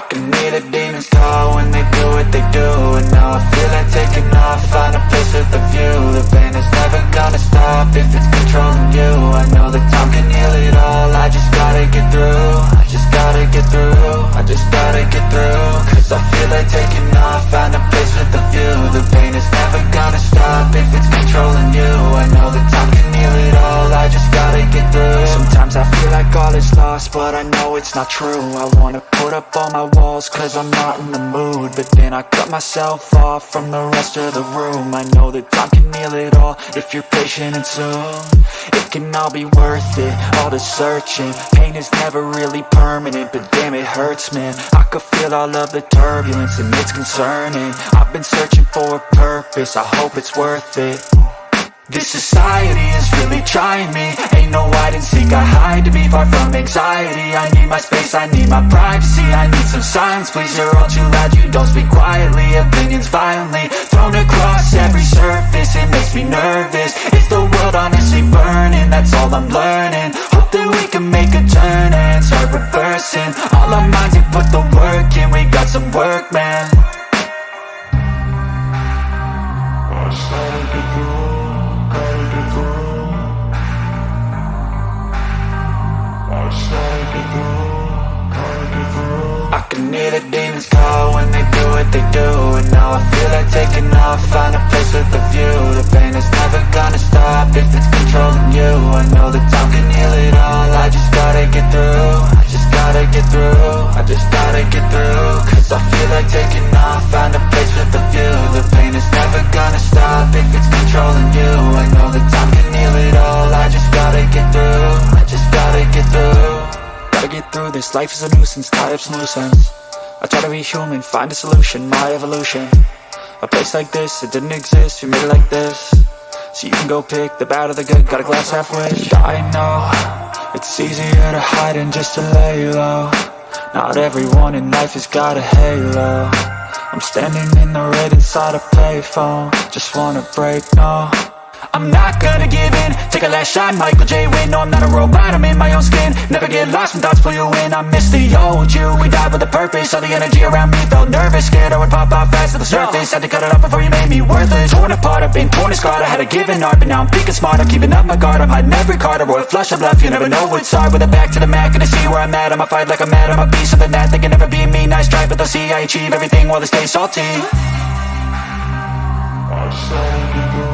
can hear the demons call when they do what they do. And now I feel like taking off, find a place with a view. The pain is never gonna stop if it's controlling you. I know that time can heal it all, I just gotta get through. I just gotta get through, I just gotta get through. Cause I feel like taking off, find a place with a view. The pain is never gonna stop if it's controlling you. I know that time can heal it all, I just gotta get through. Sometimes I feel like all is lost, but I know it's not true. I wanna put up all my walls cause I'm not in the mood, but then I cut myself off from the rest of the room. I know that time can heal it all if you're patient and soon it can all be worth it, all the searching. Pain is never really permanent, but damn it hurts, man. I could feel all of the turbulence and it's concerning. I've been searching for a purpose, I hope it's worth it. This society is really trying me. Ain't no hide and seek, I hide to be far from anxiety. I need my space, I need my privacy. I need some silence, please, you're all too loud. You don't speak quietly, opinions violently thrown across every surface. It makes me nervous, is the world honestly burning? That's all I'm learning. Hope that we can make a turn and start reversing all our minds and put the work in. We got some work, man. I started to do. I can hear the demons call when they do what they do. And now I feel like taking off, find a place with a view. The pain is never gonna stop if it's controlling you. I know that time can heal it all, I just gotta get through. I just gotta get through, I just gotta get through. Cause I feel like taking off, find a place with a view. The pain is never gonna stop if it's controlling you. I know that time can heal it all, I just gotta get through. I just gotta get through. Gotta get through this, life is a nuisance, tie up some loose ends. I try to be human, find a solution, my evolution. A place like this, it didn't exist, we made it like this. So you can go pick the bad or the good, got a glass half wish. I know, it's easier to hide than just to lay low. Not everyone in life has got a halo. I'm standing in the red inside a payphone, just wanna break, no. I'm not gonna give in, take a last shot, Michael J. Win. No, I'm not a robot, I'm in my own skin. Never get lost when thoughts pull you in. I miss the old you, we died with a purpose. All the energy around me felt nervous, scared I would pop out fast to the surface. Had to cut it off before you made me worthless. Torn apart, I've been torn and scarred. I had a given art, but now I'm peaking smart. I'm keeping up my guard, I'm hiding every card. A royal flush of love, you never know what's hard. With a back to the mat, gonna see where I'm at. I'ma fight like I'm mad, I'm a piece of the net. They can never be me, nice try, but they'll see I achieve everything while they stay salty. I started to go.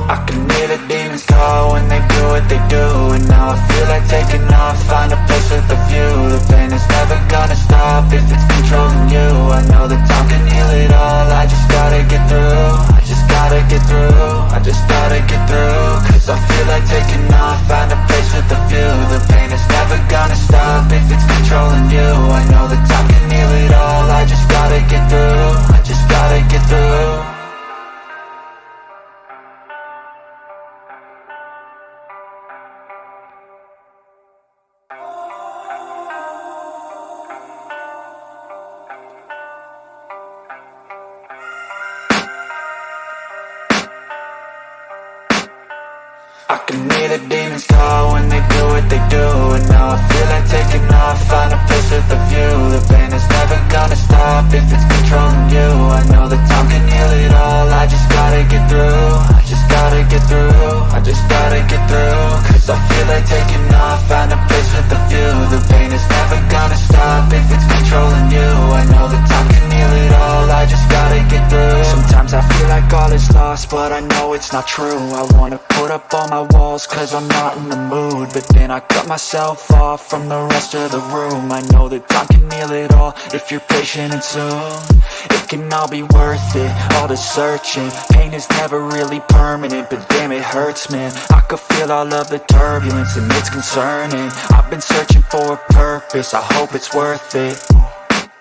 I can hear the demons call when they do what they do. And now I feel like taking off, find a place with a view. The pain is never gonna stop if it's controlling you. I know that time can heal it all, I just gotta get through. I just gotta get through, I just gotta get through. Cause I feel like taking off, find a place with a view. The pain is never gonna stop if it's controlling you. I know that time can heal it all, I just gotta get through. I just gotta get through. I can hear the demons call when they do what they do. And now I feel like taking off, find a place with a view. The pain is never gonna stop if it's controlling you. I know that time can heal it all, I just gotta get through. I just gotta get through, I just gotta get through. Cause I feel like taking off, find a place with a view. The pain is never gonna stop if it's controlling you. I know that time can heal it all, I just gotta get through. Sometimes I feel like all is lost, but I know it's not true. I wanna put up all my walls cause I'm not in the mood, but then I cut myself off from the rest of the room. I know that time can heal it all if you're patient and soon it can all be worth it, all the searching. Pain is never really permanent, but damn it hurts, man. I could feel all of the turbulence and it's concerning. I've been searching for a purpose, I hope it's worth it.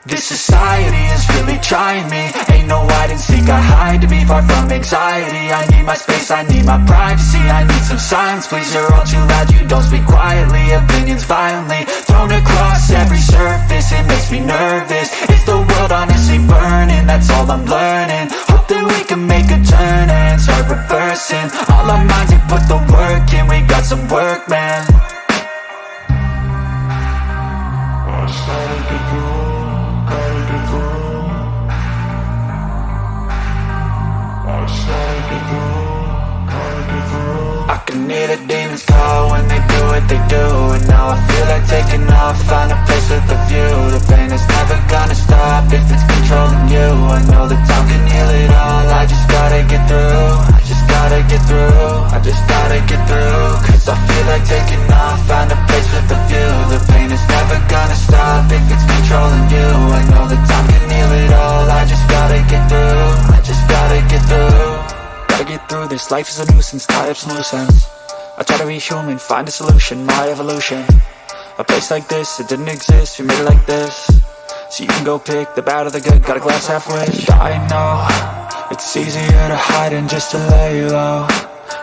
This society is really trying me. Ain't no hide and seek, I hide to be far from anxiety. I need my space, I need my privacy. I need some silence, please, you're all too loud. You don't speak quietly, opinions violently thrown across every surface. It makes me nervous, is the world honestly burning? That's all I'm learning. Hope that we can make a turn and start reversing all our minds and put I can hear the demons call when they do what they do. And now I feel like taking off, find a place with a view. The pain is never gonna stop if it's controlling you. I know that time can heal it all, I just gotta get through. I just gotta get through, I just gotta get through. Cause I feel like taking off, find a place with a view. The pain is never gonna stop if it's controlling you. I know that time can heal it all, I just gotta get through. I just gotta get through. Gotta get through this, life is a nuisance, tie up some loose ends. I try to be human, find a solution, my evolution. A place like this, it didn't exist, we made it like this. So you can go pick the bad or the good, got a glass half wish. I know, it's easier to hide than just to lay low.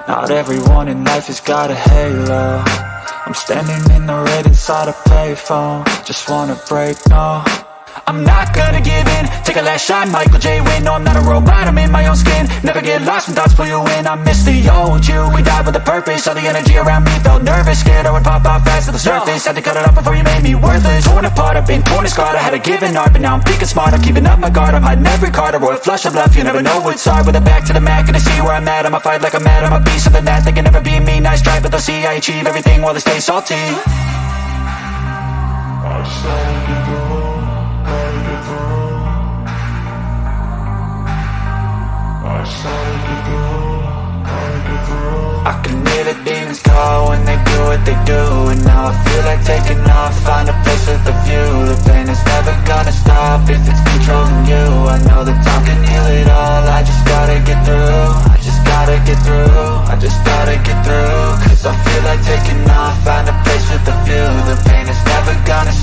Not everyone in life has got a halo. I'm standing in the red inside a payphone, just wanna break, no. I'm not gonna give in, take a last shot, Michael J. Win. No, I'm not a robot, I'm in my own skin. Never get lost when thoughts pull you in. I miss the old you, we died with a purpose. All the energy around me felt nervous, scared I would pop out fast to the surface. Had to cut it off before you made me worthless. Torn apart, I've been torn and scarred. I had a given art, but now I'm thinking smart. I'm keeping up my guard, I'm hiding every card. A royal flush of love, you never know what's hard. With a back to the mat, gonna see where I'm at. I'ma fight like I'm mad, I'm a beast of the net. They can never be me, nice try, but they'll see I achieve everything while they stay salty. I just gotta get through. I can hear the demons call when they do what they do. And now I feel like taking off, find a place with a view. The pain is never gonna stop if it's controlling you. I know that time can heal it all, I just gotta get through. I just gotta get through, I just gotta get through. Cause I feel like taking off, find a place with a view. The pain is never gonna